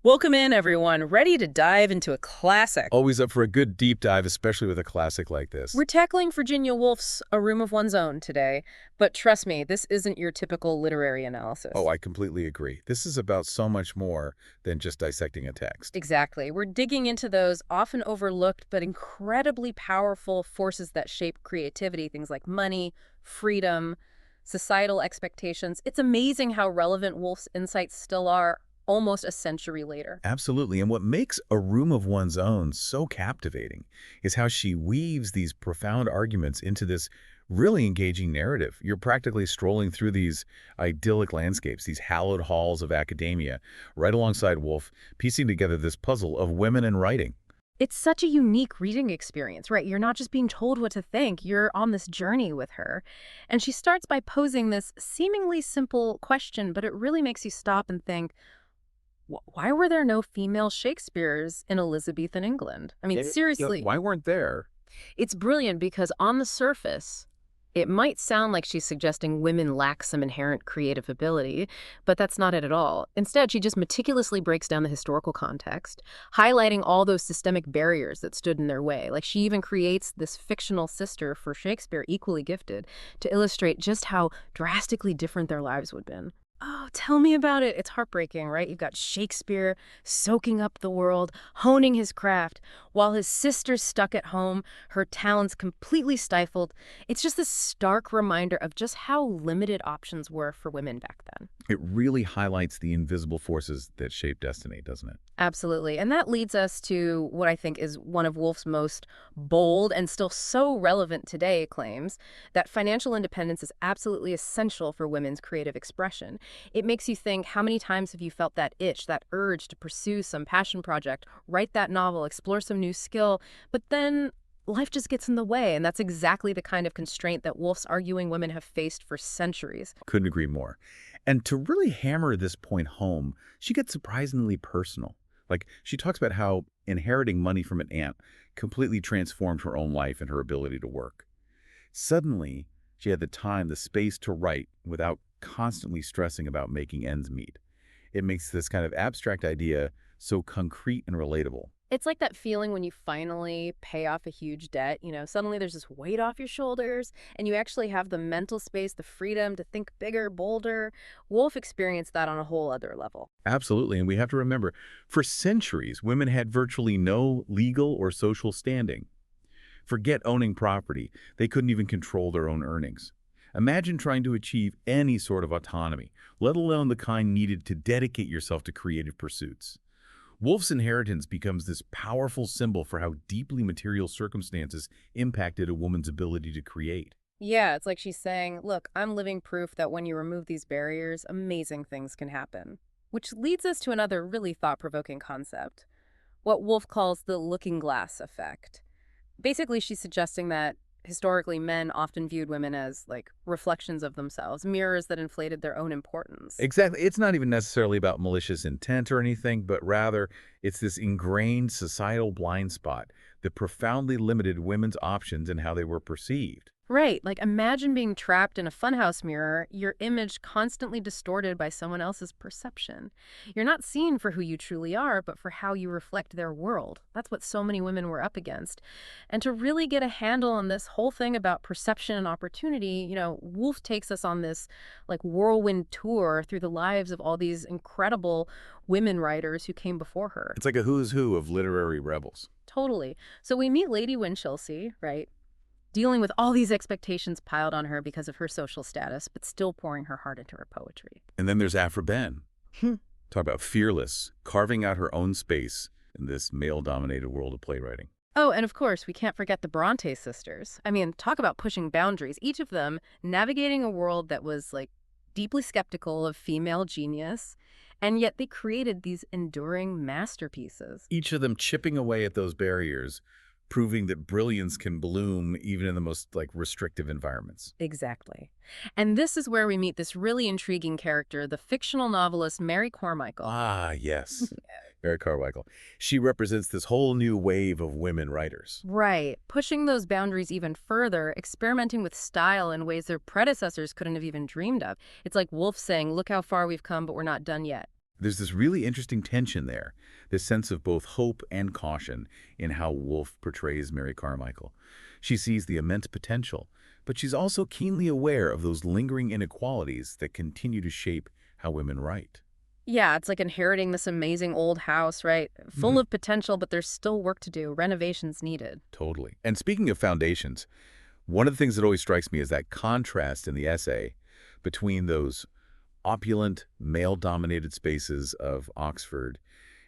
Welcome in, everyone. Ready to dive into a classic. Always up for a good deep dive, especially with a classic like this. We're tackling Virginia Woolf's A Room of One's Own today, but trust me, this isn't your typical literary Oh, analysis. I completely agree. This is about so much more than just dissecting a text. Exactly. We're digging into those often overlooked but incredibly powerful forces that shape creativity, things like money, freedom, societal expectations. It's amazing how relevant Woolf's insights still are almost a century later. Absolutely. And what makes A Room of One's Own so captivating is how she weaves these profound arguments into this really engaging narrative. You're practically strolling through these idyllic landscapes, these hallowed halls of academia, right alongside Woolf, piecing together this puzzle of women and writing. It's such a unique reading experience, right? You're not just being told what to think, you're on this journey with her. And she starts by posing this seemingly simple question, but it really makes you stop and think, Why were there no female Shakespeares in Elizabethan England? I mean, seriously, Why weren't there? it's brilliant because on the surface, it might sound like she's suggesting women lack some inherent creative ability, but that's not it at all. Instead, she just meticulously breaks down the historical context, highlighting all those systemic barriers that stood in their way. Like she even creates this fictional sister for Shakespeare, equally gifted, to illustrate just how drastically different their lives would have been. Oh, tell me about it. It's heartbreaking, right? You've got Shakespeare soaking up the world, honing his craft, while his sister's stuck at home, her talents completely stifled. It's just this stark reminder of just how limited options were for women back then. It really highlights the invisible forces that shape destiny, doesn't it? Absolutely. And that leads us to what I think is one of Woolf's most bold and still so relevant today claims that financial independence is absolutely essential for women's creative expression. It makes you think, how many times have you felt that itch, that urge to pursue some passion project, write that novel, explore some new skill, but then life just gets in the way. And that's exactly the kind of constraint that Woolf's arguing women have faced for centuries. Couldn't agree more. And to really hammer this point home, she gets surprisingly personal. Like, she talks about how inheriting money from an aunt completely transformed her own life and her ability to work. Suddenly, she had the time, the space to write without constantly stressing about making ends meet. It makes this kind of abstract idea so concrete and relatable. It's like that feeling when you finally pay off a huge debt, suddenly there's this weight off your shoulders and you actually have the mental space, the freedom to think bigger, bolder. Wolf experienced that on a whole other level. Absolutely. And we have to remember, for centuries, women had virtually no legal or social standing. Forget owning property. They couldn't even control their own earnings. Imagine trying to achieve any sort of autonomy, let alone the kind needed to dedicate yourself to creative pursuits. Wolf's inheritance becomes this powerful symbol for how deeply material circumstances impacted a woman's ability to create. Yeah, it's like she's saying, look, I'm living proof that when you remove these barriers, amazing things can happen. Which leads us to another really thought-provoking concept, what Wolf calls the looking glass effect. Basically, she's suggesting that historically men often viewed women as like reflections of themselves, mirrors that inflated their own importance. Exactly. It's not even necessarily about malicious intent or anything, but rather it's this ingrained societal blind spot that profoundly limited women's options and how they were perceived. Right, like imagine being trapped in a funhouse mirror, your image constantly distorted by someone else's perception. You're not seen for who you truly are, but for how you reflect their world. That's what so many women were up against. And to really get a handle on this whole thing about perception and opportunity, Woolf takes us on this like whirlwind tour through the lives of all these incredible women writers who came before her. It's like a who's who of literary rebels. Totally. So we meet Lady Winchelsea, right? Dealing with all these expectations piled on her because of her social status, but still pouring her heart into her poetry. And then there's Aphra Behn. Talk about fearless, carving out her own space in this male-dominated world of playwriting. Oh, and of course, we can't forget the Bronte sisters. I mean, talk about pushing boundaries. Each of them navigating a world that was, like, deeply skeptical of female genius, and yet they created these enduring masterpieces. Each of them chipping away at those barriers, proving that brilliance can bloom even in the most restrictive environments. Exactly. And this is where we meet this really intriguing character, the fictional novelist Mary Carmichael. Ah, yes. Mary Carmichael. She represents this whole new wave of women writers. Right. Pushing those boundaries even further, experimenting with style in ways their predecessors couldn't have even dreamed of. It's like Woolf saying, look how far we've come, but we're not done yet. There's this really interesting tension there, this sense of both hope and caution in how Woolf portrays Mary Carmichael. She sees the immense potential, but she's also keenly aware of those lingering inequalities that continue to shape how women write. Yeah, it's like inheriting this amazing old house, right? Full Mhm. of potential, but there's still work to do, renovations needed. Totally. And speaking of foundations, one of the things that always strikes me is that contrast in the essay between those opulent, male-dominated spaces of Oxford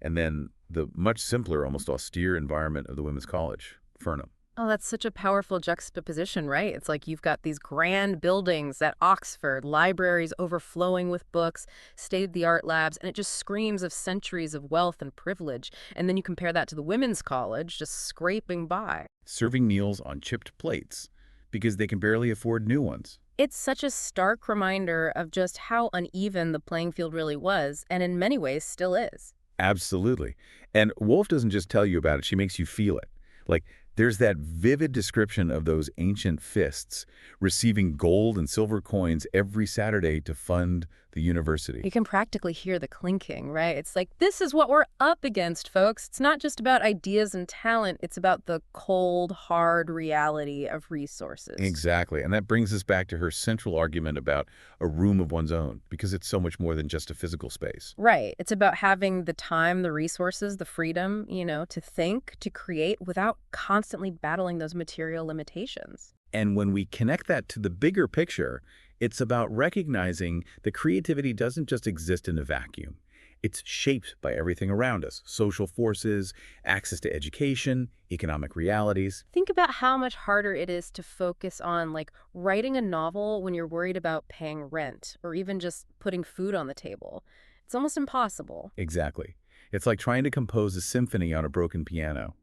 and then the much simpler, almost austere environment of the women's college, Furnham. Oh, that's such a powerful juxtaposition, right? It's like you've got these grand buildings at Oxford, libraries overflowing with books, state-of-the-art labs, and it just screams of centuries of wealth and privilege. And then you compare that to the women's college, just scraping by. Serving meals on chipped plates because they can barely afford new ones. It's such a stark reminder of just how uneven the playing field really was, and in many ways still is. Absolutely. And Woolf doesn't just tell you about it, she makes you feel it. Like, there's that vivid description of those ancient fists receiving gold and silver coins every Saturday to fund the university. You can practically hear the clinking, right? It's like, this is what we're up against, folks. It's not just about ideas and talent. It's about the cold, hard reality of resources. Exactly. And that brings us back to her central argument about a room of one's own, because it's so much more than just a physical space. Right. It's about having the time, the resources, the freedom, to think, to create without constantly battling those material limitations. And when we connect that to the bigger picture, it's about recognizing that creativity doesn't just exist in a vacuum. It's shaped by everything around us, social forces, access to education, economic realities. Think about how much harder it is to focus on, like, writing a novel when you're worried about paying rent or even just putting food on the table. It's almost impossible. Exactly. It's like trying to compose a symphony on a broken piano.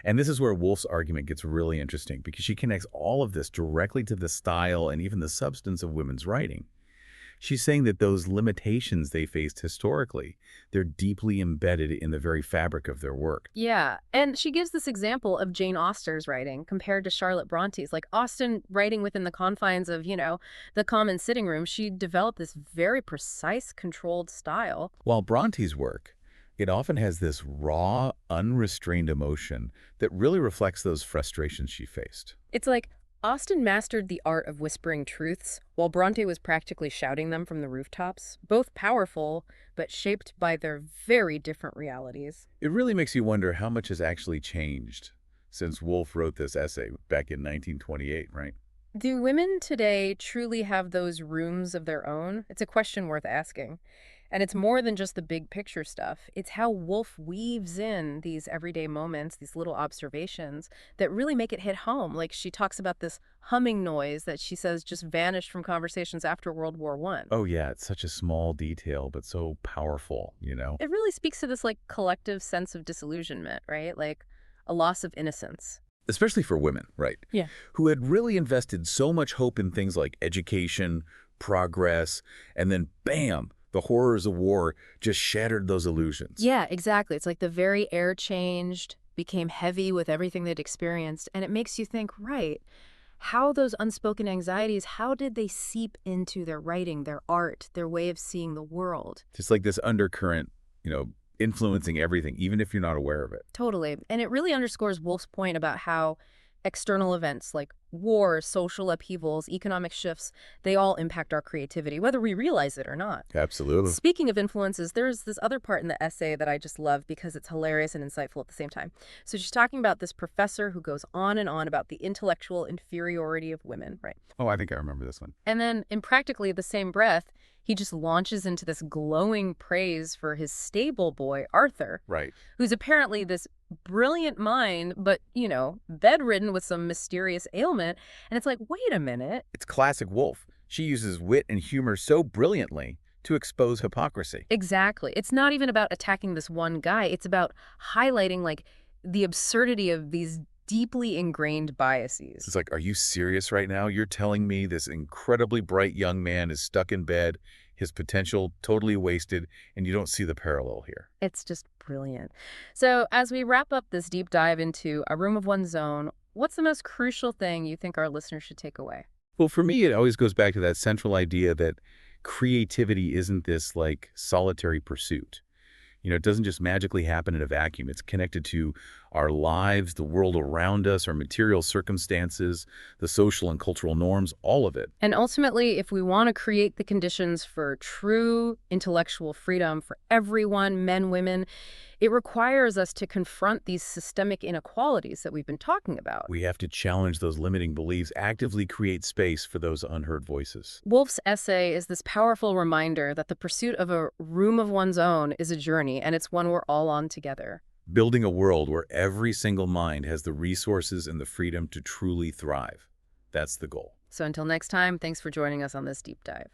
And this is where Woolf's argument gets really interesting because she connects all of this directly to the style and even the substance of women's writing. She's saying that those limitations they faced historically, they're deeply embedded in the very fabric of their work. Yeah, and she gives this example of Jane Austen's writing compared to Charlotte Bronte's. Like Austen writing within the confines of, the common sitting room, she developed this very precise, controlled style. While Bronte's work, it often has this raw, unrestrained emotion that really reflects those frustrations she faced. It's like Austen mastered the art of whispering truths, while Bronte was practically shouting them from the rooftops, both powerful, but shaped by their very different realities. It really makes you wonder how much has actually changed since Woolf wrote this essay back in 1928, right? Do women today truly have those rooms of their own? It's a question worth asking. And it's more than just the big picture stuff. It's how Woolf weaves in these everyday moments, these little observations that really make it hit home. Like she talks about this humming noise that she says just vanished from conversations after World War One. Oh yeah, it's such a small detail, but so powerful, you know? It really speaks to this like collective sense of disillusionment, right? Like a loss of innocence. Especially for women, right? Yeah. Who had really invested so much hope in things like education, progress, and then bam, the horrors of war just shattered those illusions. Yeah, exactly. It's like the very air changed, became heavy with everything they'd experienced. And it makes you think, right, how those unspoken anxieties, how did they seep into their writing, their art, their way of seeing the world? Just like this undercurrent, influencing everything, even if you're not aware of it. Totally. And it really underscores Woolf's point about how external events like war, social upheavals, economic shifts, they all impact our creativity, whether we realize it or not. Absolutely. Speaking of influences, there's this other part in the essay that I just love because it's hilarious and insightful at the same time. So she's talking about this professor who goes on and on about the intellectual inferiority of women, right? Oh, I think I remember this one. And then in practically the same breath, he just launches into this glowing praise for his stable boy, Arthur, Right. who's apparently this brilliant mind, but, bedridden with some mysterious ailment. And it's like, wait a minute. It's classic Woolf. She uses wit and humor so brilliantly to expose hypocrisy. Exactly. It's not even about attacking this one guy. It's about highlighting, like, the absurdity of these deeply ingrained biases. It's like, are you serious right now? You're telling me this incredibly bright young man is stuck in bed, his potential totally wasted, and you don't see the parallel here. It's just brilliant. So as we wrap up this deep dive into A Room of One's Own, what's the most crucial thing you think our listeners should take away? Well, for me, it always goes back to that central idea that creativity isn't this, like, solitary pursuit. It doesn't just magically happen in a vacuum. It's connected to our lives, the world around us, our material circumstances, the social and cultural norms, all of it. And ultimately, if we want to create the conditions for true intellectual freedom for everyone, men, women, it requires us to confront these systemic inequalities that we've been talking about. We have to challenge those limiting beliefs, actively create space for those unheard voices. Woolf's essay is this powerful reminder that the pursuit of a room of one's own is a journey, and it's one we're all on together. Building a world where every single mind has the resources and the freedom to truly thrive. That's the goal. So until next time, thanks for joining us on this deep dive.